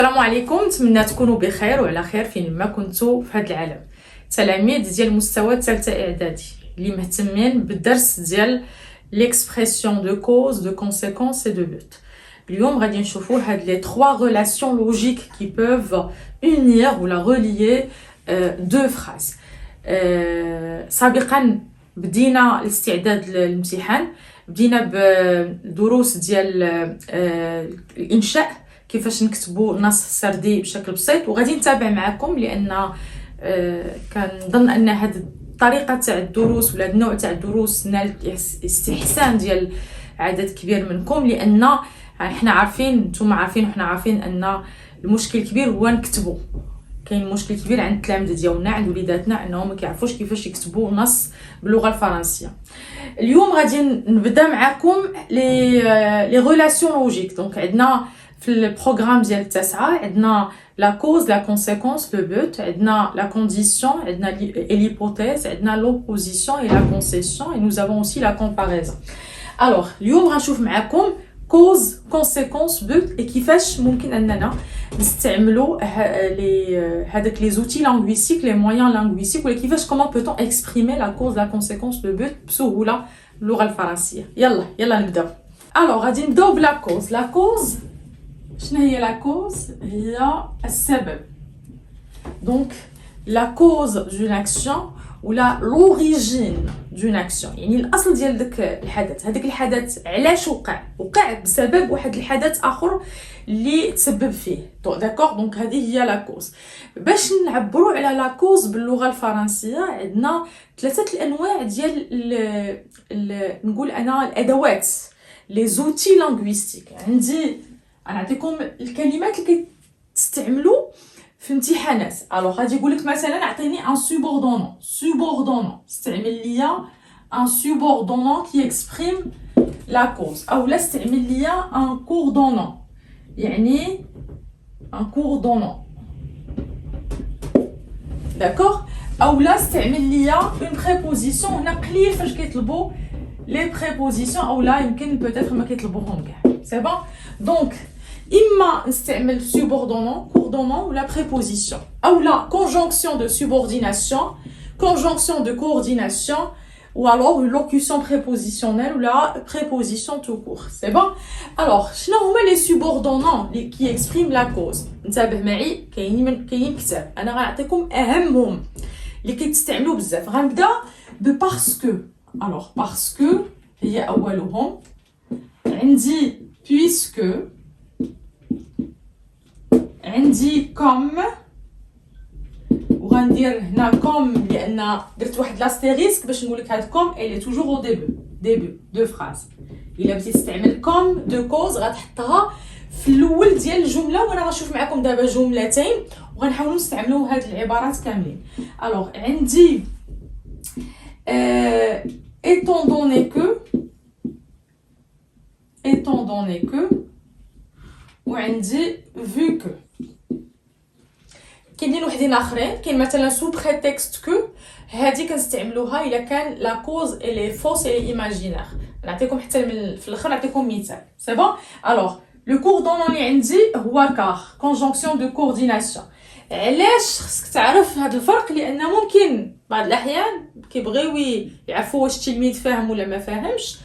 السلام عليكم، نتمنى تكونوا بخير وعلى خير فين ما كنتوا في هذا العالم. تلاميذ ديال مستوى الثالثه اعدادي اللي مهتمين بالدرس ديال l'expression de cause, de conséquence et de but. اليوم غادي نشوفوا هاد les trois relations logiques qui peuvent unir ou la relier deux phrases. سابقا بدينا الاستعداد للامتحان، بدينا بدروس ديال الانشاء، كيفاش نكتبوا نص سردي بشكل بسيط، وغادي نتابع معكم لان كنظن ان هذه الطريقه تاع الدروس ولا النوع تاع الدروس نال استحسان ديال عدد كبير منكم، لان احنا عارفين، نتوما عارفين وحنا عارفين ان المشكل الكبير هو نكتبوا. كاين مشكل كبير عند التلاميذ ديالنا، عند وليداتنا، انهم ما كيعرفوش كيفاش يكتبوا نص باللغه الفرنسيه. اليوم غادي نبدا معكم لي ريلاسيون لوجيك. دونك عندنا في البروغرام ديال التاسعه عندنا لا كوز، لا كونسيكونس، لو بوت، عندنا لا كونديسيون، عندنا l'hypothèse, عندنا l'opposition et la concession, et nous avons aussi la comparaison. alors اليوم غنشوف معكم كوز، كونسيكونس، بوت، et كيفاش ممكن اننا نستعملوا هذاك لي زوتي لانغويستيك، لي مويان لانغويستيك، ولا كيفاش كومون بوتون اكسبريمي لا كوز، لا كونسيكونس، لو بوت بسهوله باللغه الفرنسيه. يلا نبداو. alors غادي نبداو بلا كوز. لا كوز شنو هي؟ لا كوز هي السبب. دونك لا كوز دون اكسيون ولا لوريجين دون اكسيون، يعني الاصل ديال داك الحدث. هذاك الحدث علاش وقع بسبب واحد الحدث اخر اللي تسبب فيه. داكوغ، دونك هذه هي لا كوز. باش نعبروا على لا كوز باللغه الفرنسيه عندنا ثلاثه الانواع ديال نقول انا الادوات، لي زوتي لانغويستيك. عندي نعطيكم الكلمات اللي كتستعملوا في امتحانات. الوغ غادي يقول لك مثلا اعطيني ان سوبوردونون، استعمل ليا ان سوبوردونون كي اكسبريم لا كوز، او لا استعمل ليا ان كوردونون، يعني ان كوردونون، داكوغ، او لا استعمل ليا اون بريبوزيسيون. هنا قليل فاش كيطلبوا لي بريبوزيسيون، او لا يمكن بوتيتر ما كيطلبوهم كاع. سي بون. دونك إما نستعمل subordonnant, coordonnant ou la préposition, ou la conjonction de subordination, conjonction de coordination, ou alors une locution prépositionnelle ou la préposition tout court. C'est bon? Alors, شنو هما les subordonnants qui expriment la cause؟ انتبه معي، كاينين كتاب انا غنعطيكم اهمهم اللي كيتستعملوا بزاف. غنبدا ب parce que. alors parce que هي اولهم. عندي puisque، عندي كوم، وغندير هنا كوم لان درت واحد لاستيريسك باش نقول لك هاد كوم اللي توجور او ديبي دو فراز. الا بغيتي تستعمل كوم دو كوز غتحطها في الاول ديال الجمله، وانا غنشوف معكم دابا جملتين وغنحاولوا نستعملوا هاد العبارات كاملين. الوغ عندي étant donné que وعندي vu que. كاينين وحدين اخرين، كاين مثلا سو بريتكست كو، هذه كنستعملوها الا كان لا كوز الي فوس الي ايماجينير. نعطيكم حتى في الاخر نعطيكم مثال. سي بون. الوغ لو كوردونون اللي عندي هو كار، كونجونكسيون دو كورديناسيون. علاش خصك تعرف هذا الفرق؟ لان ممكن بعض الاحيان كيبغيو يعرفوا واش التلميذ فاهم ولا ما فاهمش.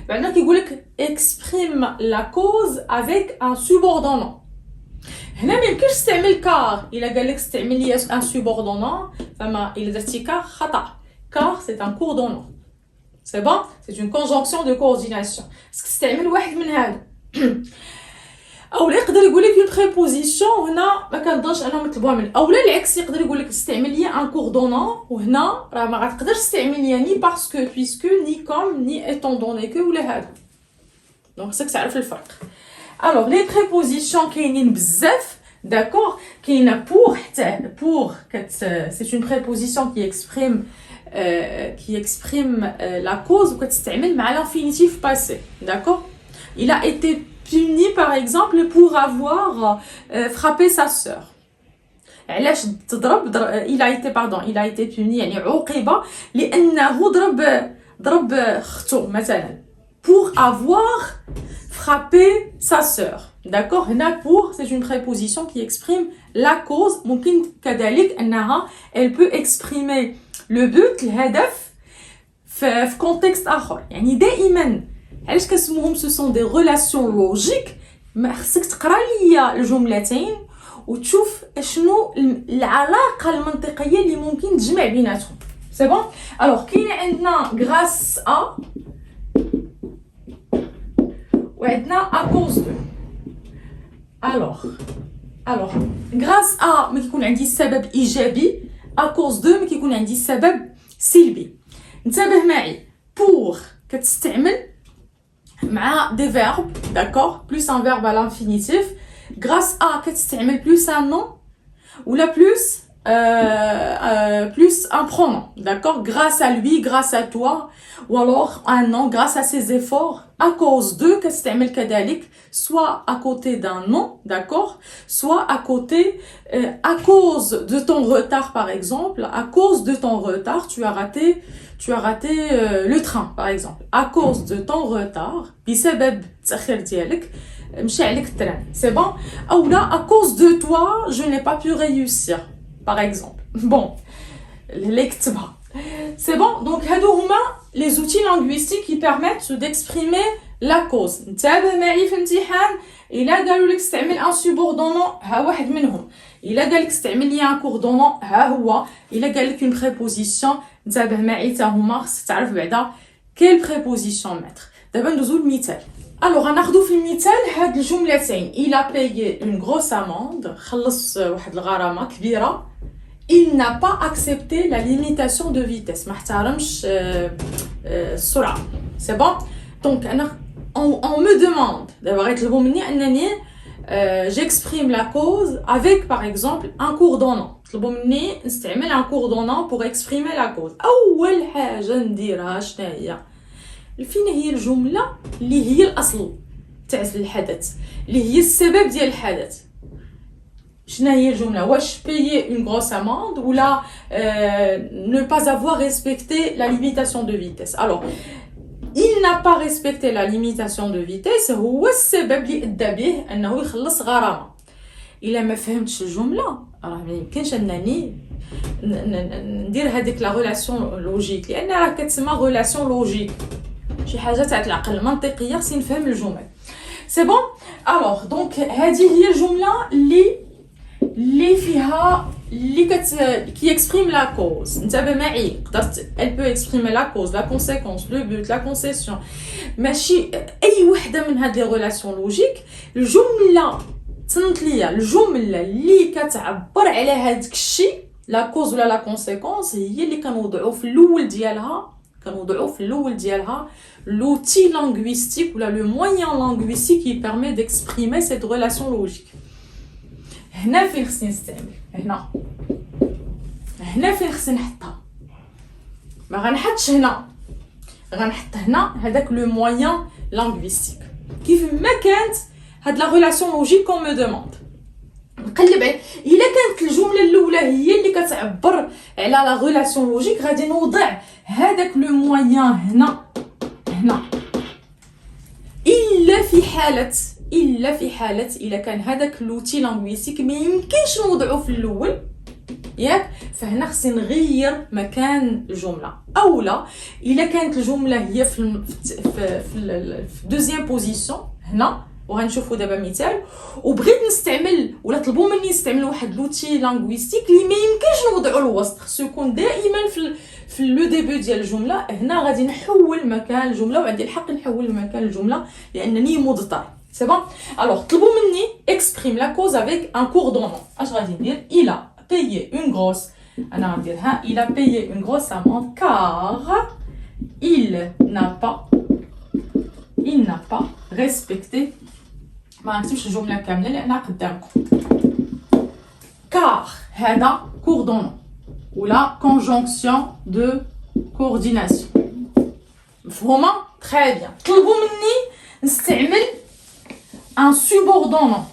بعدين كيقول لك اكسبريم لا كوز افيك ان سوبوردونون. هنا ما يمكنش تستعمل كار. الا قال لك استعمل لي ان سوبوردونون، فما الا درتي كار خطا. كار سي ان كوردونون. سي بون، سي اون كونجونكسيون دو كورديناسيون. خصك تستعمل واحد من هذا. او يقدر يقول لك اون بريبوزيسيون، هنا ما كنظنش انهم يطلبوها من، او لا العكس، يقدر يقول لك استعمل لي ان كوردونون، وهنا راه ما غتقدرش تستعمل لي ني باسكو، بيسكو، ني كوم، ني ايتون دوني كو ولا هذا. دونك خصك تعرف الفرق. الوغ لي بريبوزيسيون كاينين بزاف، داكوغ. كاينه بور، حتى بور سي اون بريبوزيسيون qui exprime la cause وكتستعمل مع l'infinitif passé. D'accord? Il a été puni par exemple pour avoir frappé sa sœur. علاش تضرب؟ il a été puni يعني عوقب لانه ضرب اخته مثلا. pour avoir frappé sa sœur. d'accord هنا pour c'est une préposition qui exprime la cause ممكن كذلك انها elle peut exprimer le but الهدف في contexte اخر يعني دائما علاش كنسموهم ce sont des relations logiques ما خصك تقرا ليا الجملتين وتشوف شنو العلاقه المنطقيه اللي ممكن تجمع بيناتهم سي بون الوغ كاين عندنا grâce à وعندنا à cause de alors grâce à ما كيكون عندي السبب ايجابي à cause de ما كيكون عندي السبب سلبي انتبه معي pour كتستعمل مع des verbes d'accord plus un verbe à l'infinitif grâce à كتستعمل plus un nom ou la plus un pronom d'accord grâce à lui grâce à toi ou alors un nom grâce à ses efforts à cause de كتستعمل كذلك soit à côté d'un nom d'accord soit à côté à cause de ton retard par exemple à cause de ton retard tu as raté le train par exemple à cause de ton retard بسبب التأخير ديالك مشى عليك التران c'est bon ou là à cause de toi je n'ai pas pu réussir par exemple bon les كتبها c'est bon donc هادو هما les outils linguistiques qui permettent d'exprimer la cause انتبه معي في الامتحان الا قالوا لك استعمل ان سوبوردونون ها واحد منهم الا قال لك استعمل لي ان كوردونون ها هو الا قال لك اون بريبوزيسيون انتبه معي حتى هما خصك تعرف بعدا كيل بريبوزيسيون ماتر دابا ندوزو للمثال الوغ غناخدو في المثال هاد الجملتين il a payé une grosse amende خلص واحد الغرامه كبيره il n'a pas accepté la limitation de vitesse ما احترمش السرعه c'est bon donc on me demande d'abord يطلبوا مني انني j'exprime la cause avec par exemple un coordonnant يطلبوا مني نستعمل un coordonnant pour exprimer la cause اول حاجه نديرها شنو هي فين هي الجمله اللي هي الاصل تاع الحدث اللي هي السبب ديال الحدث شنو هي الجمله واش payer une grosse amende ou là ne pas avoir respecté la limitation de vitesse alors il n'a pas respecté la limitation de vitesse هو السبب اللي ادى به انه يخلص غرامه الا ما فهمتش الجمله راه ما يمكنش انني ندير هذيك لا ريلاسيون لوجيك لان راه كتسمى ريلاسيون لوجيك شي حاجه تاع العقل المنطقيه خصني نفهم الجمل سي بون الوغ دونك هذه هي الجمله اللي فيها qui exprime la cause انتبه معي قدرت elle peut exprimer la cause la conséquence le but la concession ماشي اي وحده من هاد لي ريلاسيون لوجيك الجمله تصنت ليا الجمله اللي كتعبر على هذاك الشيء لا كوز ولا لا كونسيكونس هي اللي كنوضعوا في الاول ديالها l'outil linguistique ou le moyen linguistique qui permet d'exprimer cette relation logique هنا فين خصني نستعمل هنا فين خصني نحطها ما غنحطش هنا غنحط هنا هذاك لو موين لينغويستيك كيف ما كانت هاد لا ريلاسيون لوجيك كون مو دوموند نقلب الا كانت الجمله الاولى هي اللي كتعبر على لا ريلاسيون لوجيك غادي نوضع هذاك لو موين هنا الا في حاله الا كان هذاك لوتي لينغويستيك ما يمكنش نوضعه في الاول ياك فهنا خصني نغير مكان الجمله اولا الا كانت الجمله هي في دوزيام بوزيسيون هنا وغنشوفوا دابا مثال وبغيت نستعمل ولا طلبوا مني نستعمل واحد لوتي لينغويستيك اللي ما يمكنش نوضعه الوسط خصو يكون دائما في لو ديبي ديال الجمله هنا غادي نحول مكان الجمله وعندي الحق نحول مكان الجمله لانني مضطر سي بون الوغ طلبوا مني اكسبريم لا كوز افيك ان كوردونون اش غادي ندير الى payer une grosse انا غنديرها il a payé une grosse amende car il n'a pas respecté ما نكتبش الجمله كامله لانها قدامكم car هذا coordonnant ولا conjonction de coordination مفهومه très bien طلبوا مني نستعمل ان سوبوردونون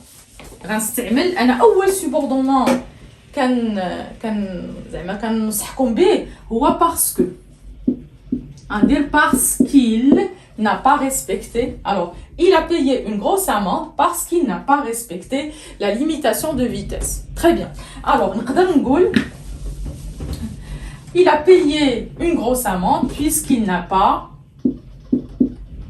غنستعمل انا اول سوبوردونون كان زعما كنصحكم به هو باسكو غندير باسكيل n'a pas respecté. Alors, il a payé une grosse amende parce qu'il n'a pas respecté la limitation de vitesse. Très bien. Alors, il a payé une grosse amende puisqu'il n'a pas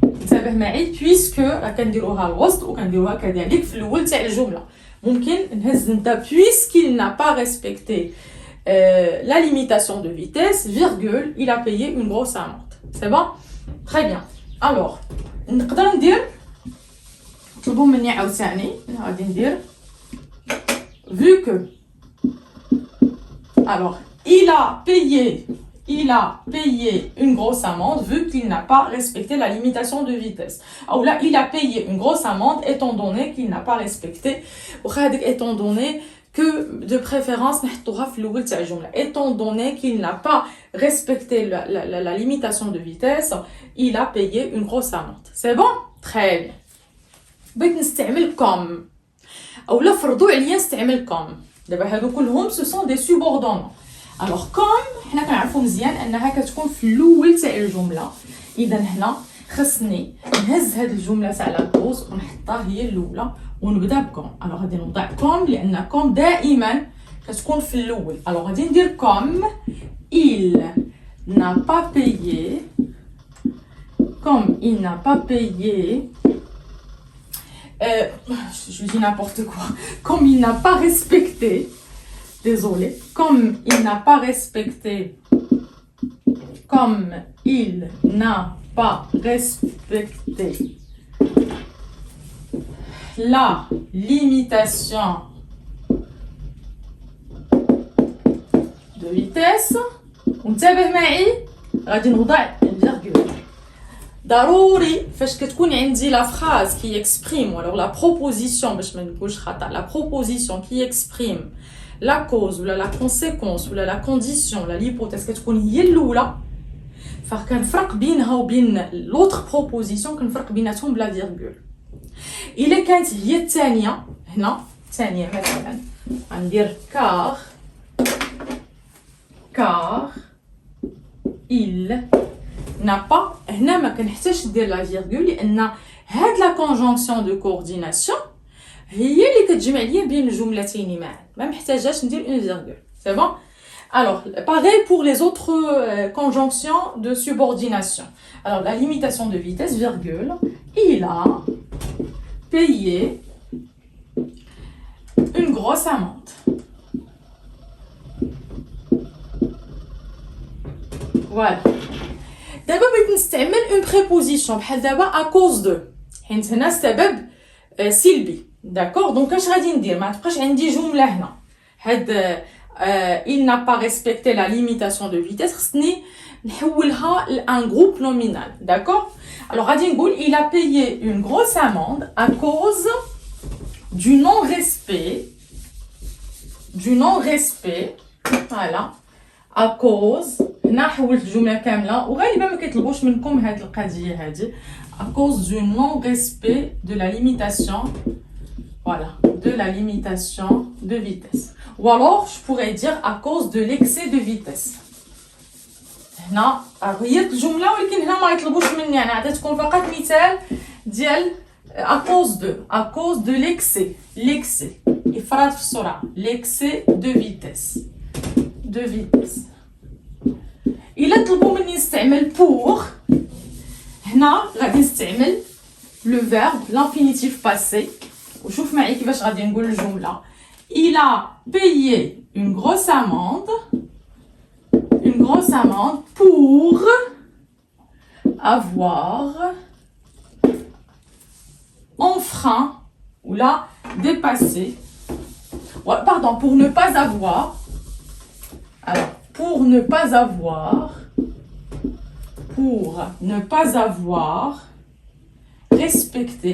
انتبه معي puisque كنديروها الوسط وكنديروها كذلك في الاول تاع الجمله ممكن نهز نتا puisqu'il n'a pas respecté la limitation de vitesse virgule il a payé une grosse amende. C'est bon? Très bien. Alors نقدر ندير طلبوا مني عاوتاني غادي ندير vu que alors il a payé une grosse amende vu qu'il n'a pas respecté la limitation de vitesse. Ou là, il a payé une grosse amende étant donné qu'il n'a pas respecté, ou étant donné que de préférence, étant donné qu'il n'a pas respecté la limitation de vitesse, il a payé une grosse amende. C'est bon? Très bien. بغيت نستعمل comme. Ou là, فرضوا عليا نستعمل comme. دابا هادو كلهم ce sont des subordonnés. Alors comme حنا كنعرفوا مزيان انها كتكون في الاول تاع الجمله اذا هنا خصني نهز هاد الجمله تاع لا كوز ونحطها هي الاولى ونبدا بكم. الوغ غادي نوضع كوم لان كوم دائما كتكون في الاول. الوغ غادي ندير كوم il n'a pas payé comme il n'a pas payé je dis n'importe quoi comme il n'a pas respecté désolé, comme il n'a pas respecté la limitation de vitesse وانتبه معي غادي نوضع الفيرغول. ضروري فاش كتكون عندي لا phrase qui exprime ou alors la proposition باش ما نقولش خطا la proposition qui exprime la cause ou la conséquence ou la condition la l'hypothèse كتكون هي الاولى فكنفرق بينها وبين l'autre proposition كنفرق بيناتهم بلا فيرغول. الا كانت هي الثانيه هنا الثانيه مثلا غندير car il n'a pas هنا ما كنحتاجش ندير لا فيرغول لان هاد لا conjonction de coordination هي اللي كتجمع ليا بين الجملتين معا ما محتاجاش ندير une virgule. C'est bon? Alors pareil pour les autres conjonctions de subordination. Alors la limitation de vitesse virgule il a payé une grosse amende. Voilà. دابا بغيت نستعمل une préposition بحال دابا à cause de حيت هنا السبب سلبي. داكور دونك اش غادي ندير ما تبقاش عندي جمله هنا هاد il n'a pas respecté la limitation de vitesse خصني نحولها لان groupe nominal. داكور alors غادي نقول il a payé une grosse amende à cause du non-respect voilà à cause هنا حولت الجمله كامله وغالبا ما كيطلبوش منكم هاد القضيه هادي à cause du non-respect de la limitation voilà de la limitation de vitesse ou alors je pourrais dire à cause de l'excès de vitesse. هنا غيرت الجمله ولكن هنا ما يطلبوش مني انا عطيتكم فقط مثال ديال à cause de l'excès افراط في السرعه l'excès de vitesse إلا طلبوا مني نستعمل pour هنا غادي نستعمل le verbe l'infinitif passé وشوف معي كيفاش غادي نقول الجملة il a payé une grosse amende pour avoir enfreint ou là dépassé pardon pour ne pas avoir alors pour ne pas respecté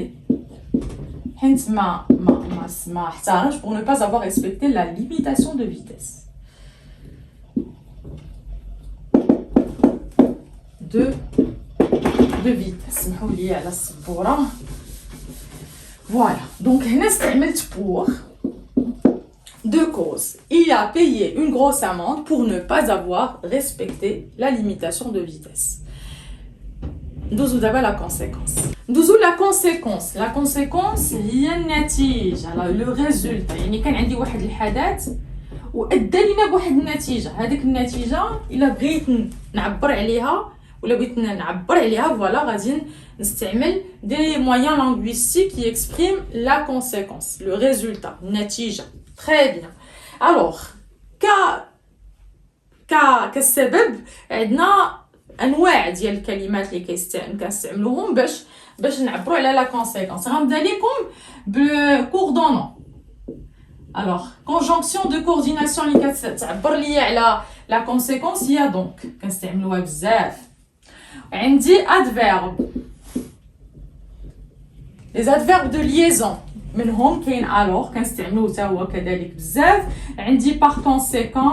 pour ne pas avoir respecté la limitation de vitesse de vitesse. Voilà donc هنا استعملت pour de cause. Il a payé une grosse amende pour ne pas avoir respecté la limitation de vitesse. ندوزو دابا لا كونسيكونس. ندوزو لا كونسيكونس. لا كونسيكونس هي النتيجه، لو ريزولتا. يعني كان عندي واحد الحدث وادى لينا بواحد النتيجه. هذيك النتيجه الا بغيت نعبر عليها ولا بغيت نعبر عليها فوالا غادي نستعمل دي مويان لانغويستيك كي اكسبريم لا كونسيكونس، لو ريزولتا، النتيجه. تري بيان. الوغ كالسبب عندنا انواع ديال الكلمات اللي كنستعملوهم باش نعبروا على لا كونسيكونس. غنبدا لكم بكوردونون. الوغ كونجونكسيون دو كورديناسيون اللي كتعبر ليا على لا كونسيكونس هي دونك كنستعملوها بزاف. عندي ادفيرب، لي ادفيرب دو ليزون منهم كاين الوغ كنستعملوه حتى هو كذلك بزاف. عندي بار كونسيكون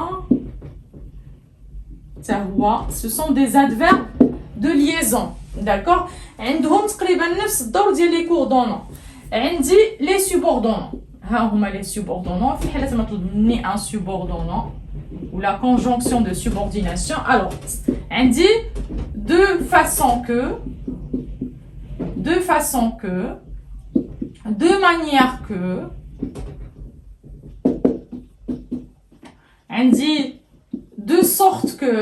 حتى هو سو سون دي ادفيرب دو ليزون. داكور، عندهم تقريبا نفس الدور ديال لي كوردونون. عندي لي سوبوردونون، ها هما لي سوبوردونون. في حالة ما طلب مني ان سوبوردونون ولا كونجونكسيون دو سوبورديناسيون، الوغ عندي de façon que, de manière que, عندي de sorte que،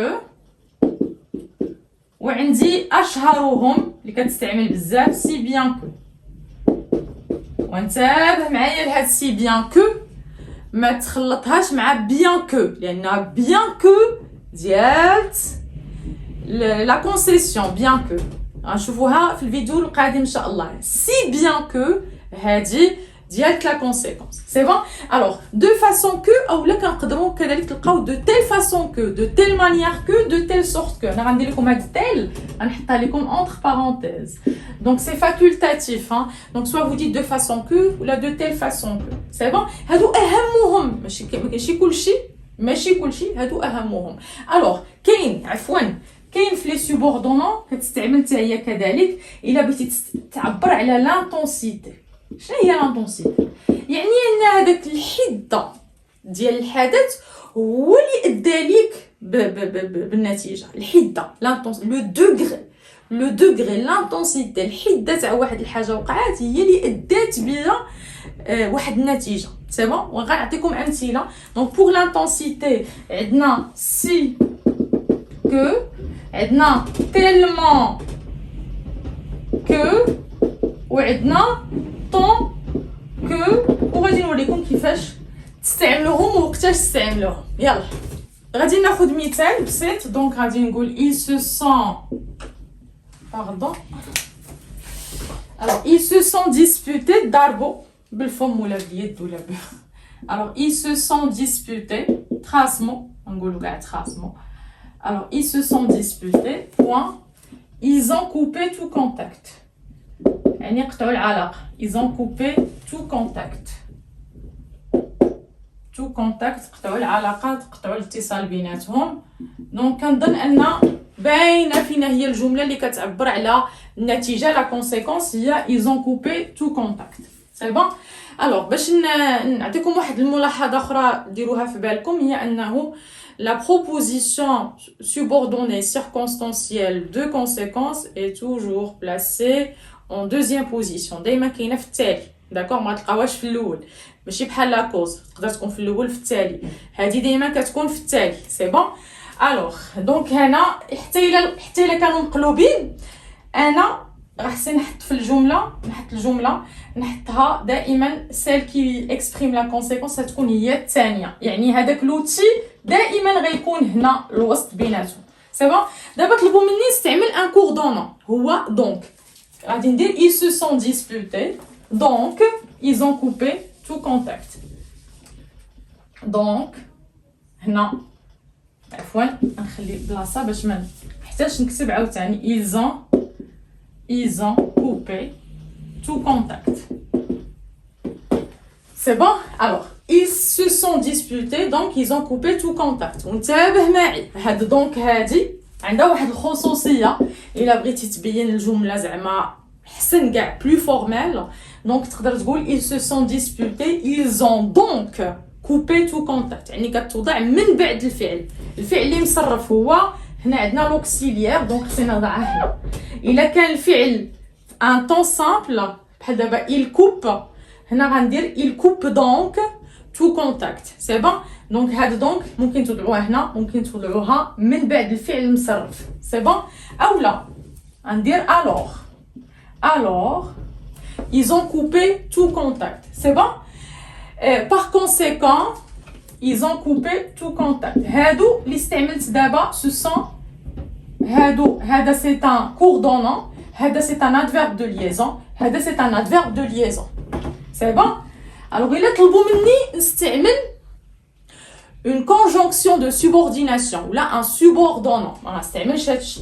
وعندي أشهرهم اللي كتستعمل بزاف سي بيان كو. وانتبه معايا لهاد سي بيان كو ما تخلطهاش مع بيان كو، لأن بيان كو ديال لا كونسيسيون. بيان كو غنشوفوها في الفيديو القادم ان شاء الله. سي بيان كو هادي ديال لا كونسيكونس. سي بون. الوغ دو فاسون كو اولا كنقدروا كذلك تلقاو دو تيل فاسون كو، دو تيل مانيير كو، دو تيل سورت كو. انا غندير لكم هاد تيل غنحطها لكم اونتر بارونتيز. دونك سي فاكولتاتيف. دونك سوا فو ديت دو فاسون كو ولا دو تيل فاسون كو. سي بون. هادو اهمهم، ماشي كلشي، هادو اهمهم. الوغ كاين كاين في لي سوبوردونون كتستعمل حتى هي كذلك الا بغيتي تعبر على لانتونسيتي. شنو هي لانتونسيتي؟ يعني ان هذاك الحده ديال الحدث هو اللي ادى ليك بالنتيجه. الحده، لو دوغري لانتونسيتي، الحده تاع واحد الحاجه وقعات هي اللي ادات بها واحد النتيجه. سي بون. وغنعطيكم امثله. دونك بور لانتونسيتي عندنا سي كو، عندنا tellement que، وعندنا tant que، وغادي نوريكم كيفاش تستعملوهم ووقتاش تستعملوهم. يلا غادي ناخذ مثال بسيط. دونك غادي نقول il se sent alors ils se sont disputés ضربوا بالفم ولا باليد ولا alors ils se sont disputés tracement، نقولوا كاع tracement. Alors, ils se sont disputés, point. Ils ont coupé tout contact. يعني قطعوا العلاقة. Ils ont coupé tout contact. Tout contact، قطعوا العلاقات، قطعوا الاتصال بيناتهم. دونك كنظن أن باينة فينا هي الجملة اللي كتعبر على النتيجة. لا كونسيكونس هي ils ont coupé tout contact. سي بون. الوغ باش نعطيكم واحد الملاحظة أخرى ديروها في بالكم، هي أنه la proposition subordonnée circonstancielle de conséquence est toujours placée en deuxième position. دايما كاينه في التالي. داكور، ما تلقاوهاش في الاول. ماشي بحال لا كوز تقدر تكون في الاول في التالي، هذه دايما كتكون في التالي. سي بون. الوغ دونك هنا حتى الا كانوا مقلوبين، انا غنحسن نحط الجمله نحطها دائما سيل كي اكسبريم لا كونسيكونس تكون هي الثانيه. يعني هذاك لوتي دائما غيكون هنا الوسط بيناتهم. سي بون. دابا طلبوا مني نستعمل ان كوردونون هو دونك. غادي ندير ils se sont disputés donc ils ont coupé tout contact. دونك هنا عفوا نخلي بلاصه باش ما نحتاجش نكتب عاوتاني. ils ont coupé tout contact. C'est bon. Alors ils se sont disputés donc ils ont coupé tout contact. وانتبه معي، هاد دونك هادي عندها واحد الخصوصيه. الا بغيتي تبين الجمله زعما حسن كاع بلو فورمال، دونك تقدر تقول ils se sont disputés ils ont donc coupé tout contact. يعني كتوضع من بعد الفعل اللي مصرف هو هنا عندنا l'auxiliaire donc خصنا نضعها هنا. إلا كان الفعل un temps simple بحال دابا il coupe هنا غندير il coupe donc tout contact. سي بون. دونك هذا دونك ممكن تضعوها هنا ممكن تضعوها من بعد الفعل المصرف. سي بون. اولا غندير alors ils ont coupé tout contact. C'est bon. Par conséquent ils ont coupé tout contact. هادو اللي استعملت دابا ce sont هذا c'est un coordonnant, هذا c'est un adverbe de liaison, هذا c'est un adverbe de liaison. C'est bon. Alors il a طلبوا مني نستعمل une conjonction de subordination ou là un subordonnant. ما غنستعملش هادشي.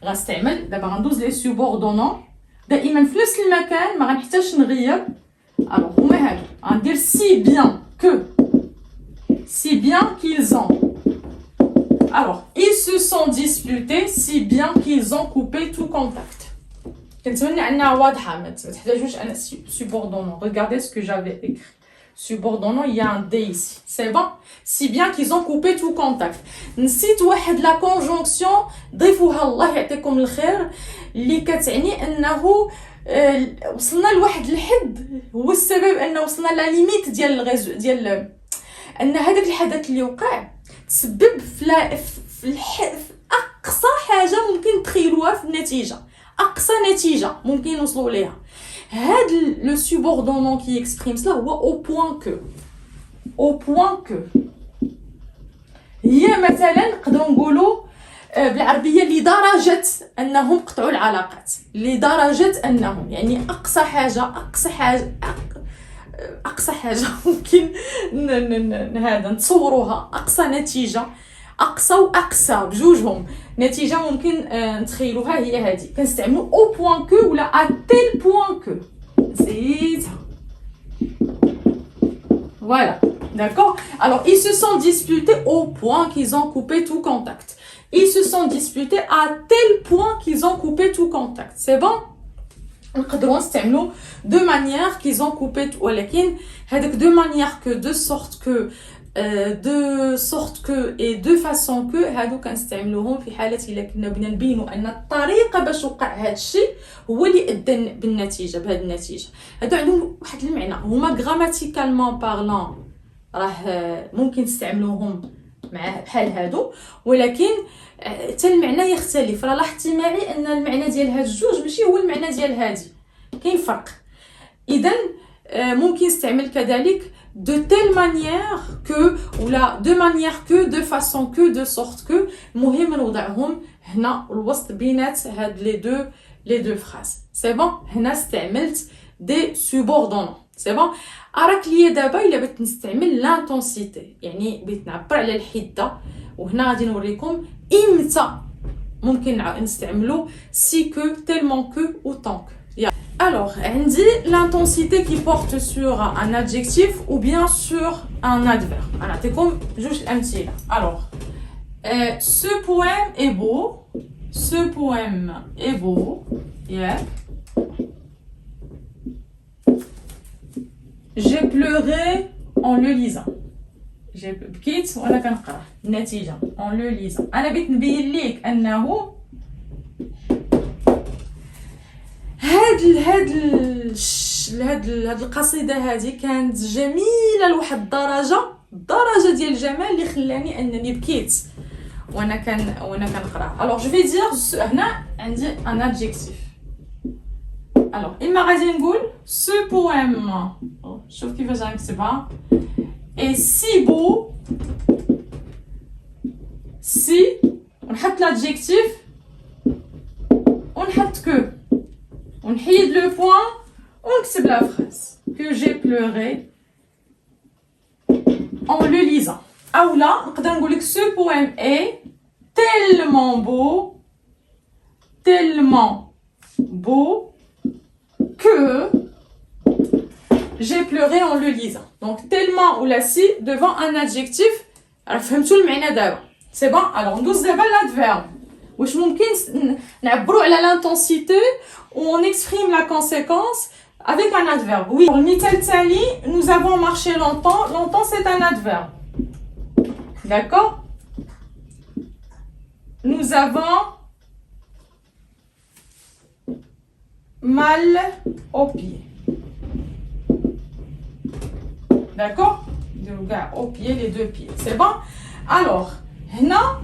غنستعمل دابا غندوز لي subordonnants دائما في نفس المكان ما غنحتاجش نغير. alors هما هادو غندير si bien qu'ils ont. alors ils se sont disputés si bien qu'ils ont coupé tout contact. كنتمنى انها واضحه ما تحتاجوش انا subordonnant. regardez ce que j'avais écrit. subordonnant il y a un D ici. c'est bon. si bien qu'ils ont coupé tout contact. نسيت واحد لا كونجونكسيون ضيفوها الله يعطيكم الخير اللي كتعني انه وصلنا لواحد الحد هو السبب انه وصلنا لا ليميت ديال الغزو ديال ان هذاك الحدث اللي وقع تسبب في اقصى حاجه ممكن تخيلوها في النتيجه. اقصى نتيجه ممكن نوصلوا ليها. هاد لو سوبوردونون كي اكسبريم سلا هو au point que هي مثلا نقدروا نقولوا بالعربيه لدرجه انهم قطعوا العلاقات. لدرجه انهم يعني اقصى حاجه ممكن هذا نتصوروها. اقصى نتيجه اقصى واقصى بجوجهم نتيجه ممكن نتخيلوها هي هذه. كنستعملوا au point que ولا à tel point que. زيدها. voilà. d'accord. alors ils se sont disputés au point qu'ils ont coupé tout contact. ils se sont disputés à tel point qu'ils ont coupé tout contact. c'est bon. نقدروا نستعملوا de manière qu'ils ont coupé ولكن هذاك de manière que de sorte que et de façon que هادو كنستعملوهم في حاله الا كنا بغينا نبينوا ان الطريقه باش وقع هذا الشيء هو اللي ادى بالنتيجه بهذه النتيجه. هادو عندهم واحد المعنى هما غراماتيكالمون بارلون راه ممكن تستعملوهم مع بحال هادو ولكن حتى المعنى يختلف. راه لاحظتي معي ان المعنى ديال هاد الجوج ماشي هو المعنى ديال هادي. كاين فرق. اذا ممكن نستعمل كذلك de telle manière que ou là de manière que de façon que de sorte que. مهم نوضعهم هنا الوسط بينات هاد les deux phrases. c'est bon. هنا استعملت des subordonnants. c'est bon. راك ليا دابا الا بغيت نستعمل لانتونسيتي يعني بغيت نعبر على الحده وهنا غادي نوريكم امتى ممكن نستعملو si que tellement que autant que. alors عندي l'intensité qui porte sur un adjectif ou bien sur un adverbe. نعطيكم جوج الامثله. alors ce poème est beau. ce poème est beau. yeah. j'ai pleuré en le lisant. بكيت وانا كنقرا النتيجه en le lisant. انا بغيت نبين ليك انه هاد القصيده هذه كانت جميله لواحد الدرجه ديال الجمال اللي خلاني انني بكيت وانا كنقرا. alors je vais dire هنا عندي un adjectif. alors إما غادي نقول ce poème شوف كيفاش غنكتبها est si beau si ونحط l'adjectif ونحط que ونحيد le point ونكتب la phrase que j'ai pleuré en le lisant. ou là نقدر نقول لك ce poème est tellement beau que j'ai pleuré en le lisant. donc tellement ou la si devant un adjectif. alors فهمتوا المعنى دابا. c'est bon. alors ندوز دابا l'adverbe. واش ممكن نعبروا على l'intensité ou on exprime la conséquence avec un adverbe. oui. pour المثال التالي nous avons marché longtemps. longtemps c'est un adverbe. d'accord. nous avons mal au pied. D'accord? Au pied, les deux pieds. C'est bon? Alors, هنا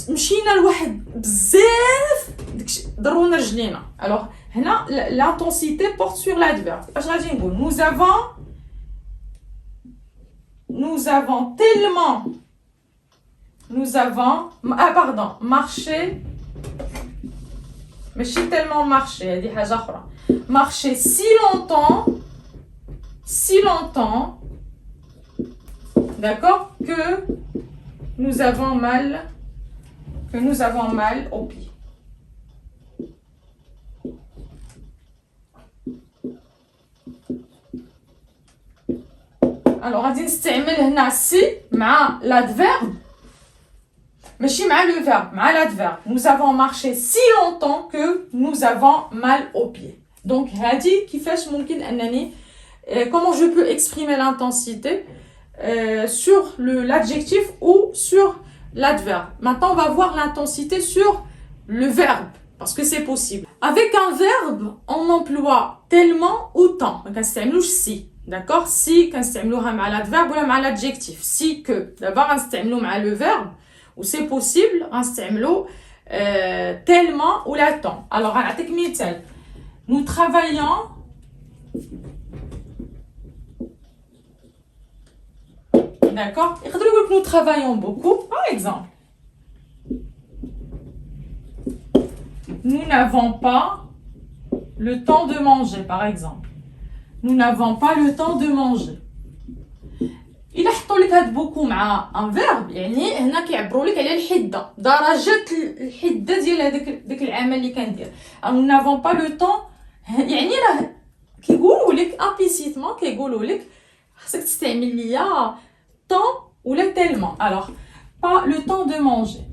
مشينا لواحد بزاف ضرونا رجلينا. Alors, هنا l'intensité porte sur l'adverbe. اش غادي نقول؟ nous avons marché ماشي tellement marché, هذه حاجة أخرى. Marché si longtemps, d'accord, que nous avons mal au pied. Alors, غادي نستعمل هنا si مع l'adverbe. ماشي مع le verbe, مع l'adverbe. Nous avons marché si longtemps que nous avons mal au pied. Donc, هذه كيفاش ممكن أنني comment je peux exprimer l'intensité sur l'adjectif ou sur l'adverbe. Maintenant, on va voir l'intensité sur le verbe, parce que c'est possible. Avec un verbe, on emploie tellement ou tant. Donc, on si, d'accord? Si, on مع l'adverbe ou مع l'adjectif. Si que, d'abord, on مع le verbe, ou c'est possible, on tellement ou la tant. Alors, on a مثال. Nous travaillons d'accord? Nous travaillons beaucoup, par exemple. Nous n'avons pas le temps de manger, par exemple. Nous n'avons pas le temps de manger. إلا حطوا لك هاد بوكو مع ان فيرب يعني هنا كيعبروا لك على الحده درجه الحده ديال هذاك العمل اللي كندير. nous n'avons pas le temps يعني راه كيقولوا لك امبليسيتمون كيقولوا لك خاصك تستعمل ليا temps ou le tellement. Alors, pas le temps de manger.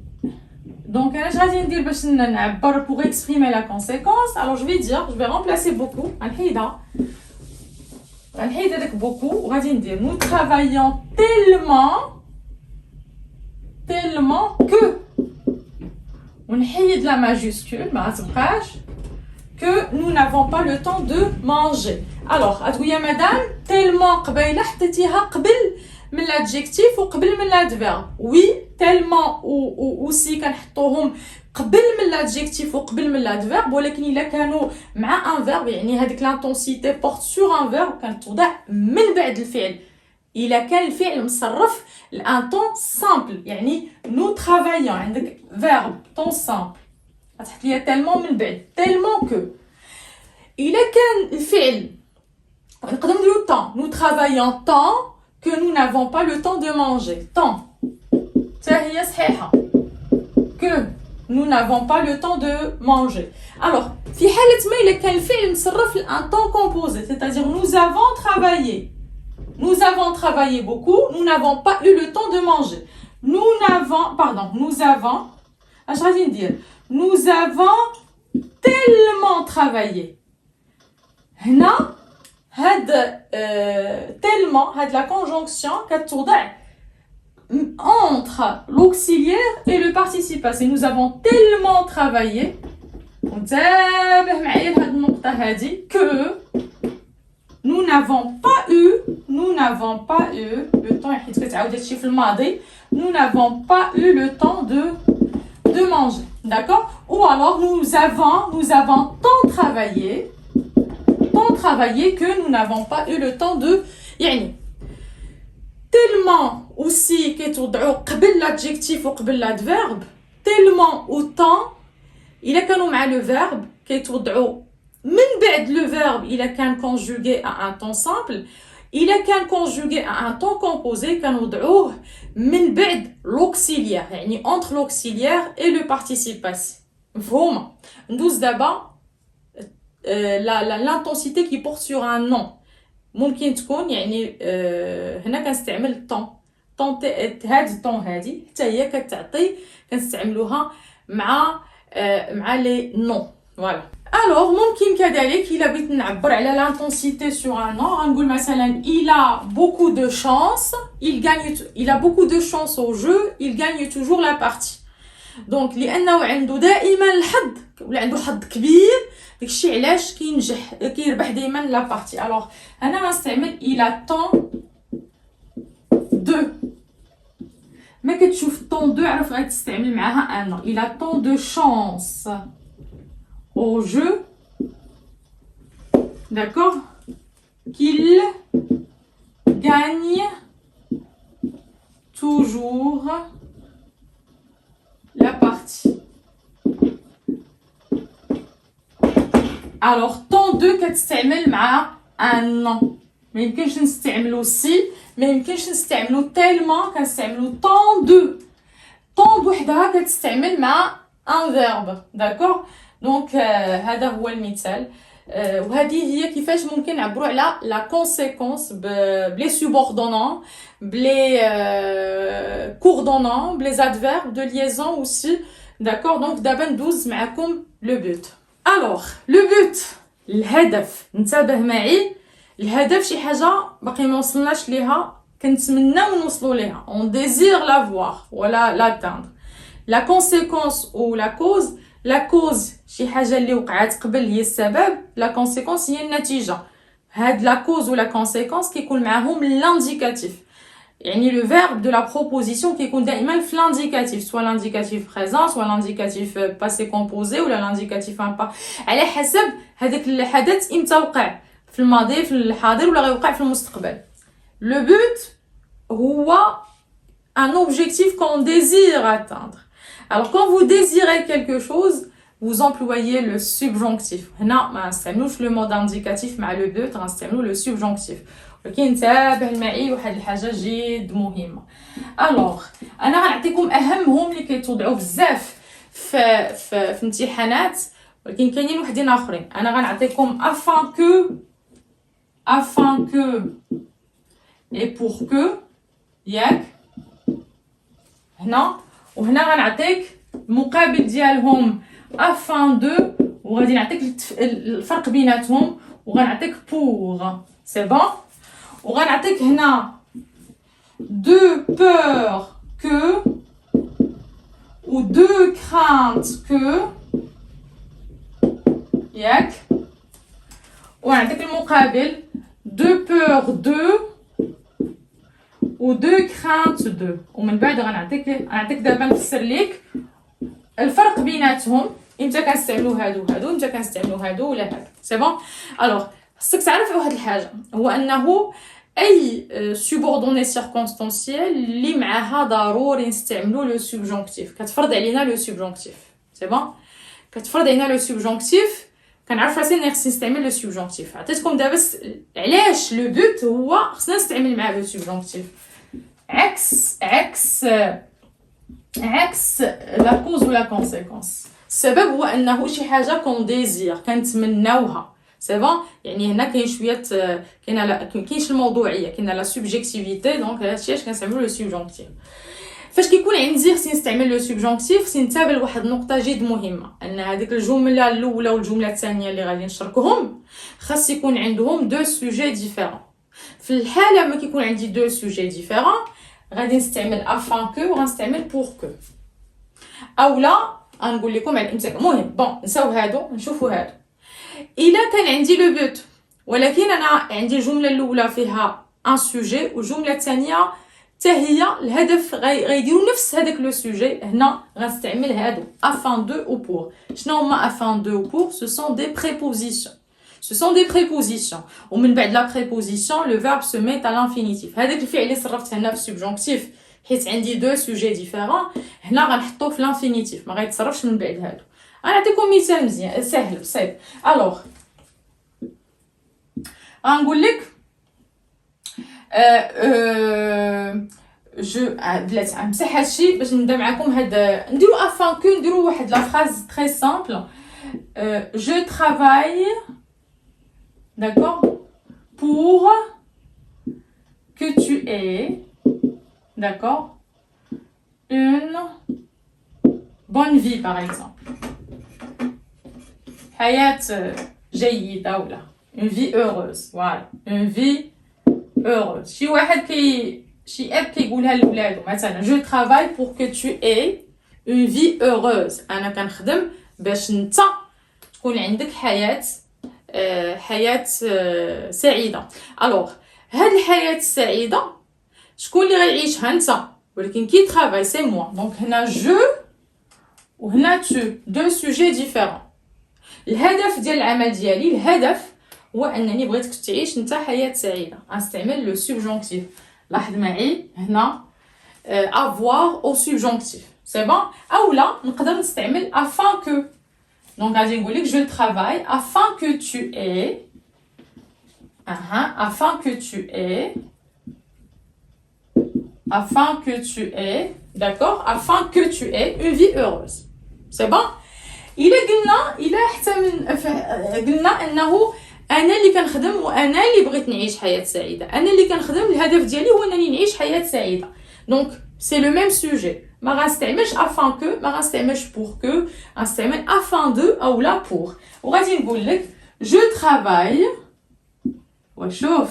Donc, je vais dire pour exprimer la conséquence. Alors, je vais remplacer beaucoup. Beaucoup. Nous travaillons tellement que. On de la majuscule, que nous n'avons pas le temps de manger. Alors, madame, tellement من l'adjectif وقبل من l'adverbe. Oui, tellement ou aussi كنحطوهم قبل من l'adjectif وقبل من l'adverbe ولكن إلا كانوا مع un verbe يعني هذيك l'intensité porte sur un verbe كنتوضع من بعد الفعل. إلا كان الفعل مصرف un temps simple يعني nous travaillons عندك verbe temps simple غتحط ليا tellement من بعد tellement que. إلا كان الفعل نقدروا نديروا temps nous travaillons tant que nous n'avons pas le temps de manger. Tant. Que nous n'avons pas le temps de manger. Alors, في حالة ما إلا كان الفعل مصرف un temps composé, c'est-à-dire nous avons travaillé. Nous avons travaillé beaucoup, nous n'avons pas eu le temps de manger. Nous avons tellement travaillé. هنا هاد tellement هاد la conjonction كتوضع entre l'auxiliaire et le participe passé. Nous avons tellement travaillé ونتابه معايا لهاد النقطة هادي que nous n'avons pas eu le temps حيت كتعاود هادشي في الماضي nous n'avons pas eu le temps de manger. D'accord? Ou alors nous avons tant travaillé que nous n'avons pas eu le temps de يعني tellement aussi كيتوضعوا قبل l'adjectif وقبل l'adverbe tellement autant إلا كانوا مع le verbe كيتوضعوا من بعد le verbe إلا كان conjugué à un temps simple إلا كان conjugué à un temps composé كنوضعوه من بعد l'auxiliaire يعني entre l'auxiliaire et le participe passé. مفهومة؟ ندوز دابا l'intensité qui porte sur un nom ممكن تكون يعني هنا كنستعمل طون هاد الطون هادي حتى هي كتعطي كنستعملوها مع لي نون فوالا. alors ممكن كذلك الا بغيت نعبر على l'intensité sur un nom غنقول مثلا il a beaucoup de chance il a beaucoup de chance au jeu il gagne toujours la partie. دونك لانه عنده دائما الحظ ولا عنده حظ كبير داكشي علاش كينجح كيربح دائما لا بارتي. الوغ انا غنستعمل الى طون دو. ما كتشوف طون دو عرف غتستعمل معاها ان الى طون دو شانس au jeu, d'accord, qu'il gagne toujours la partie. Alors, temps 2 كتستعمل مع un an. ما يمكنش نستعملو سي، ما يمكنش نستعملو تالمون، كنستعملو temps 2. temps بوحدها كتستعمل مع un verbe، d'accord. دونك هذا هو المثال. وهذه هي كيفاش ممكن نعبروا على لا كونسيكونس بلي سوبوردونون، بلي كوردونون، بلي ادفيرب دو ليزون اوسي، داكور. دونك دابا ندوز معكم لو بوت. الوغ لو بوت، الهدف، انتبه معي، الهدف شي حاجه باقي ما وصلناش ليها كنتمناو نوصلوا ليها، اون ديزير لا فوار ولا لاتاندر. لا كونسيكونس او لا كوز، لا كوز شي حاجه اللي وقعت قبل هي السبب، لا كونسيكونس هي النتيجه. هاد لا كوز ولا كونسيكونس كيكون معاهم لانديكاتيف، يعني لو فيرب دو لا بروبوزيسيون كيكون دائما في لانديكاتيف، سوا لانديكاتيف بريزون، سوا لانديكاتيف باسي كومبوزي ولا لانديكاتيف امبا، على حسب هذاك الحدث امتى وقع، في الماضي، في الحاضر، ولا غيوقع في المستقبل. لو بوت هو un objectif qu'on désire atteindre. Alors quand vous désirez quelque chose, vous employez le subjonctif. هنا ما نستعملوش le mode indicatif مع le but، غنستعملو le subjonctif. ولكن انتبه معي واحد الحاجه جد مهمه. الوغ انا غنعطيكم اهمهم اللي كيتوضعوا بزاف في امتحانات، ولكن كاينين وحدين اخرين. انا غنعطيكم afin que et pour que، ياك هنا وهنا غنعطيك المقابل ديالهم afin de، وغادي نعطيك الفرق بيناتهم، وغنعطيك pour، سي بون. وغنعطيك هنا de peur que ou de crainte que، ياك. وغنعطيك المقابل de peur de و دو كرانت دو. ومن بعد غنعطيك دابا نفسر ليك الفرق بيناتهم، امتى كنستعملوا هادو امتى كنستعملوا هادو ولا هادو، سي بون. الوغ خصك تعرف واحد الحاجه، هو انه اي سوبوردوني سيركونستانسيال اللي معاها ضروري نستعملوا لو سوبجونكتيف، كتفرض علينا لو سوبجونكتيف، سي بون، كتفرض علينا لو سوبجونكتيف. كنعرف راسي اني خصني نستعمل لو سوبجونكتيف. عطيتكم دابا علاش لو بوت هو خصنا نستعمل معاه لو سوبجونكتيف، عكس لا كوز ولا كونسيكونس. السبب هو انه شي حاجه كون ديزير كنتمناوها، سي بون. يعني هنا كاين شويه كاينش الموضوعيه، كاين لا سوبجيكتيفيتي، دونك هادشي علاش كنستعملوا لو سوبجونكتيف. فاش كيكون عندي خصني نستعمل لو سوبجونكتيف، خصني ننتبه لواحد النقطه جد مهمه، ان هذيك الجمله الاولى والجمله الثانيه اللي غادي نشركهم خاص يكون عندهم دو سوجي ديفيرون. في الحاله ما كيكون عندي دو سوجي ديفيرون غادي نستعمل افان كو وغنستعمل بور كو، اولا غنقول لكم على الامثله. المهم بون نساو هادو نشوفوا هادو. الا كان عندي لو بوت ولكن انا عندي الجمله الاولى فيها ان سوجي والجمله الثانيه حتى هي الهدف غيديروا نفس هذاك لو سوجي، هنا غنستعمل هادو afin de ou pour. شنو هما afin de ou pour؟ ce sont des prépositions. Ce sont des prépositions. ومن بعد لا préposition le verbe se met à l'infinitif. هذاك الفعل اللي صرفت هنا في السوبجونكتيف حيت عندي دو سوجي ديفيرون، هنا غنحطوه في الانفينيتيف، ما غيتصرفش من بعد هادو. غنعطيكم مثال مزيان سهل بسيط. الوغ غنقول لك جو بلاتي غنمسح هادشي باش نبدا معكم. هاد نديرو افان كو، نديرو واحد لا فراز تري سامبل. جو ترافاي، d'accord, pour que tu aies, d'accord, une bonne vie par exemple. حياة جيدة ولا une vie heureuse. voilà, une vie heureuse. شي واحد شي اب كيقولها لولادو مثلا جو travaille pour que tu aies une vie heureuse. انا كنخدم باش انت تكون عندك حياة سعيدة. الوغ هاد الحياة السعيدة شكون اللي غيعيشها انت؟ ولكن كي ترافاي سي موا. دونك هنا جو وهنا تو، دو سوجي ديفيرون. الهدف ديال العمل ديالي، الهدف هو انني بغيتك تعيش انت حياة سعيدة. غنستعمل لو سوبجونكتيف. لاحظ معي هنا avoir au subjonctif. C'est bon? اولا نقدر نستعمل afin que. Donc غادي نقول لك je travaille afin que tu aies afin que tu aies d'accord, afin que tu aies une vie heureuse. C'est bon? إلا حتى من قلنا انه انا اللي كنخدم وانا اللي بغيت نعيش حياة سعيدة. انا اللي كنخدم، الهدف ديالي هو انني نعيش حياة سعيدة. دونك سي لو ميم سوجي. ما غنستعملش afin que، ما غنستعملش pour que، غنستعمل afin de او لا pour. وغادي نقول لك je travaille وشوف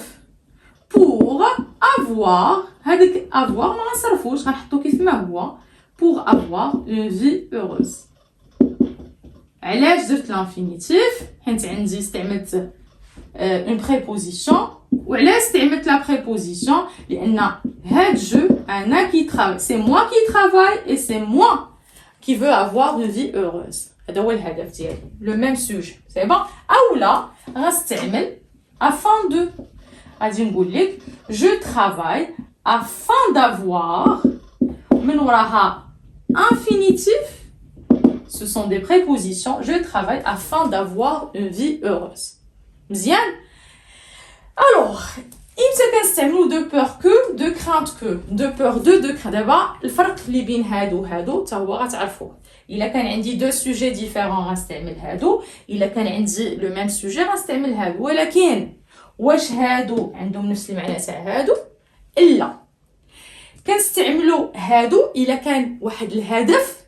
pour avoir. هذاك avoir ما غنصرفوش، غنحطو كيف ما هو pour avoir une vie heureuse. علاش درت لانفينيتيف؟ حيت عندي استعملت اون بريبوزيسيون. وعلاش استعملت لا بريبوزيسيون؟ لان هاد جو انا كي ترافاي، سي موا كي ترافاي اي سي موا كي فو افوار اون في اوروز. هذا هو الهدف ديالي، لو ميم سوجي. سي بون؟ اولا غنستعمل افان دو. غادي نقول لك جو ترافاي افان دافوار، من وراها انفينيتيف. Ce sont des prépositions. Je travaille afin d'avoir une vie heureuse. مزيان. Alors, إمتى كنستعملو de peur que, de crainte que, de peur de crainte. دابا الفرق اللي بين هادو تا هو غتعرفوه. إلا كان عندي دو سوجي ديفيرون غنستعمل هادو، إلا كان عندي لو ميم سوجي غنستعمل هادو. ولكن واش هادو عندهم نفس المعنى تاع هادو؟ لا. كنستعملو هادو إلا كان واحد الهدف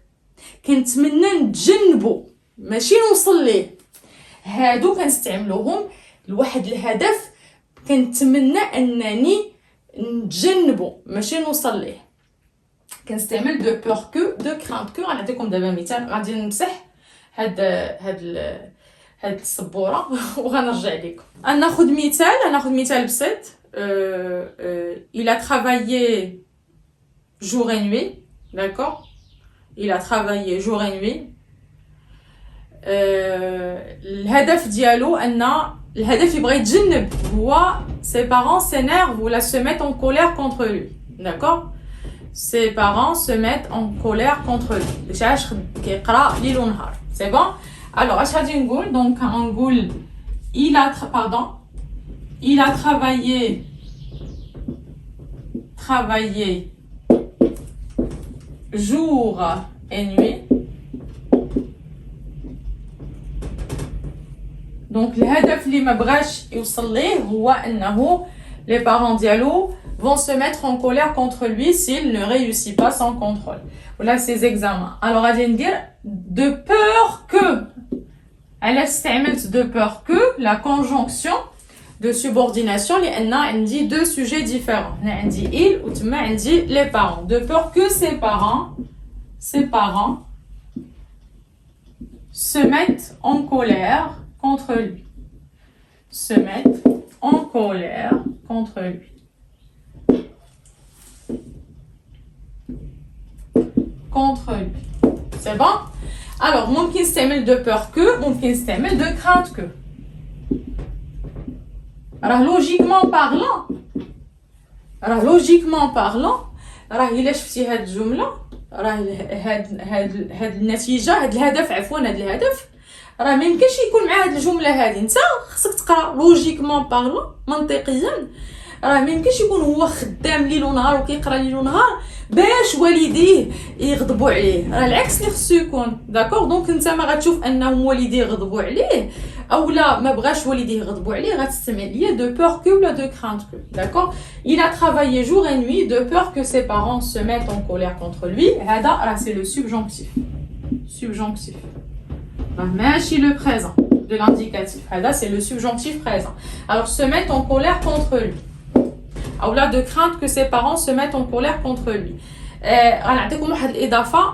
كنتمنى نتجنبو ماشي نوصل ليه. هادو كنستعملوهم لواحد الهدف كنتمنى انني نتجنبو ماشي نوصل ليه. كنستعمل دو بور كو، دو كرانت كو. غنعطيكم دابا مثال. غادي نمسح هاد السبوره وغنرجع لكم. ناخذ مثال بسيط. il a travaillé jour et nuit. D'accord? Il a travaillé jour et nuit. الهدف ديالو الهدف يبغى يتجنب هو ses parents s'énervent ou se mettent en colère contre lui. D'accord? Ses parents se mettent en colère contre lui. باش عاش كيقرا ليل ونهار. C'est bon? Alors اش غادي نقول؟ دونك غنقول il a travaillé jour et nuit. Donc الهدف اللي ما بغاش يوصل ليه هو انه les parents ديالو vont se mettre en colère contre lui s'il ne réussit pas son contrôle. Voilà ses examens. Alors غادي ندير de peur que. علاش استعملت de peur que la conjonction de subordination لان عندي deux sujets différents. هنا عندي il وتما عندي les parents. De peur que ses parents se mettent en colère contre lui. Se mettent en colère contre lui. Contre lui. C'est bon? Alors, ممكن نستعمل de peur que, ممكن نستعمل de crainte que. راه logiquement parlant راه إلا شفتي هاد الجملة راه هاد النتيجة، هاد الهدف عفوا، هاد الهدف راه ما يمكنش يكون مع هاد الجملة هادي. انت خصك تقرا لوجيكمون بارلون، منطقيا راه ما يمكنش يكون هو خدام ليل ونهار وكيقرا ليل ونهار باش والديه يغضبوا عليه. راه العكس اللي خصو يكون. داكوغ؟ دونك انت ما غتشوف انهم والديه يغضبوا عليه او لا ما بغاش والديه يغضبوا عليه، غتستعمل ليا دو بور كو ولا دو كرانت كو. داكوغ؟ il a travaillé jour et nuit de peur que ses parents se mettent en colère contre lui. هذا راه سي لو subjonctif. ماشي le présent de l'indicatif. هذا c'est le subjonctif présent. Alors se mettre en colère contre lui. ou là de crainte que ses parents se mettent en colère contre lui. غنعطيكم واحد الاضافه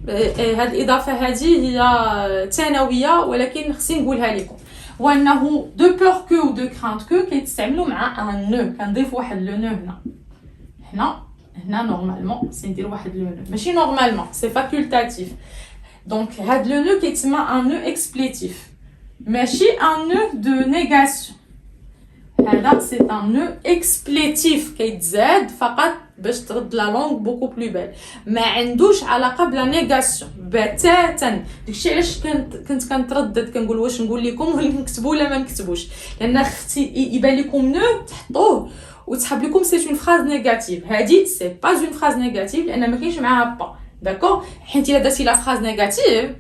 هاد الاضافه هذه هي ثانويه ولكن خصني نقولها لكم، هو انه دو بور كو و دو كرانت كو كيتستعملوا مع ان نو. كنضيف واحد لو نو هنا نورمالمون سي ندير واحد لو نو، ماشي نورمالمون سي فاكولتاتيف. دونك هاد لو نو كيتسمى ان نو اكسبليتيف ماشي ان نو دو نيغاسيون. هذا سي ان نو اكسبليتيف كيتزاد فقط باش ترد لا لونغ بوكو بلو بال، ما عندوش علاقه بلا نيغاسيون بتاتا. داكشي علاش كنت كنتردد كنقول واش نقول لكم ولا نكتبوا ولا ما نكتبوش، لان خفتي يبان لكم نو تحطوه وتسحب لكم سي اون فراز نيجاتيف. هادي سي با اون فراز نيجاتيف لان ما كاينش معاها با، داكور؟ حيت الا درتي لا فراز نيجاتيف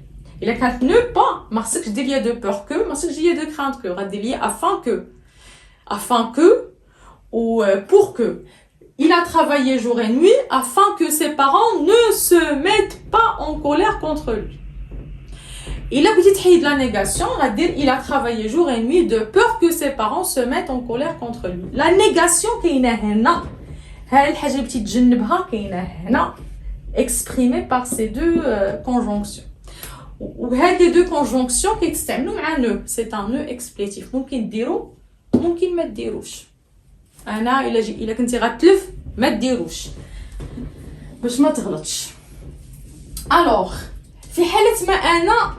الا كانت نو با ما خصكش دير ليا دو بور كو، ما خصكش دير ليا دو كرانت كو، غدير ليا afin que ou pour que. Il a travaillé jour et nuit afin que ses parents ne se mettent pas en colère contre lui. Il a petit trait de la négation, il a travaillé jour et nuit de peur que ses parents se mettent en colère contre lui. La négation كاينه هنا، هاد الحاجه اللي بغيتي تجنبها كاينه هنا exprimée par ces deux conjonctions. وهاد les deux conjonctions كيتستعملوا مع نو، c'est un nœud explétif. ممكن ديروا ممكن ما ديروش. انا الا كنتي غتلف ما ديروش باش ما تغلطش. الوغ في حاله ما انا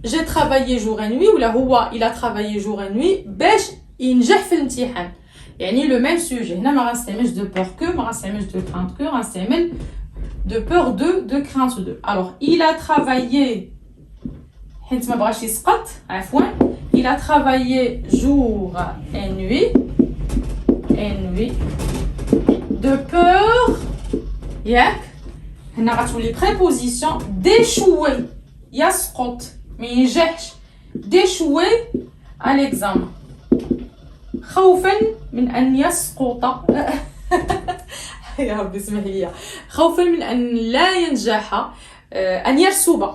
جي ترافايي جور اي نوي ولا هو الى ترافايي جور اي نوي باش ينجح في الامتحان، يعني لو ميم سوجي. هنا ما غنستعملش دو بور كو، ما غنستعملش دو كرانت كو، غنستعمل دو بور دو كرانت دو. الوغ الى ترافايي حيت ما بغاش يسقط، عفوا il a travaillé jour et nuit de peur ياك. هنا غتولي préposition d'échouer يسقط ما ينجحش، d'échouer à l'examen خوفا من ان يسقط يا ربي اسمح لي، خوفا من ان لا ينجح، ان يرسب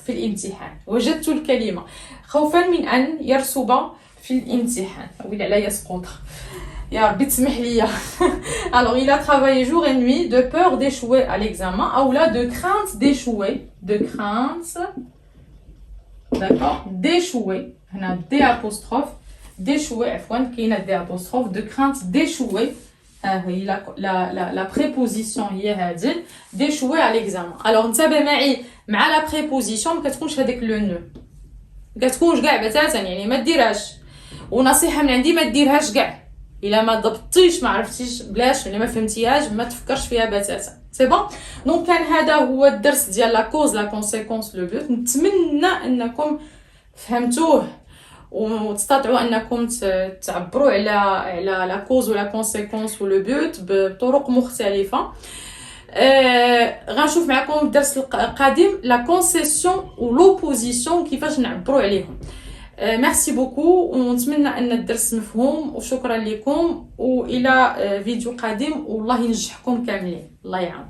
في الامتحان. وجدت الكلمه خوفا من ان يرسب في الامتحان ولا لا يسقط، يا ربي تسمح لي. alors il a travaillé jour et nuit de peur d'échouer à l'examen ou là de crainte d'échouer, de crainte, d'accord, d'échouer. هنا d apostrophe d'échouer، عفوا كاينه d apostrophe de crainte d'échouer. هي la préposition هي هذه d'échouer à l'examen. alors انتبه معي مع لا préposition ما كتكونش هذيك لو نو، ما كتكونش كاع بتاتا، يعني ما ديرهاش. ونصيحه من عندي ما ديرهاش كاع، الا ما ضبطتيش ما عرفتيش بلاش ولا ما فهمتيهاش ما تفكرش فيها بتاتا. سي بون. دونك كان هذا هو الدرس ديال لا كوز لا كونسيكونس لو بوت. نتمنى انكم فهمتوه وتستطيعوا انكم تعبروا على لا كوز ولا كونسيكونس ولو بوت بطرق مختلفه. غنشوف معكم الدرس القادم لا كونسيسيون و لوبوزيسيون كيفاش نعبروا عليهم. ميرسي بوكو ونتمنى ان الدرس مفهوم وشكرا لكم والى فيديو قادم والله ينجحكم كاملين. الله يعاون.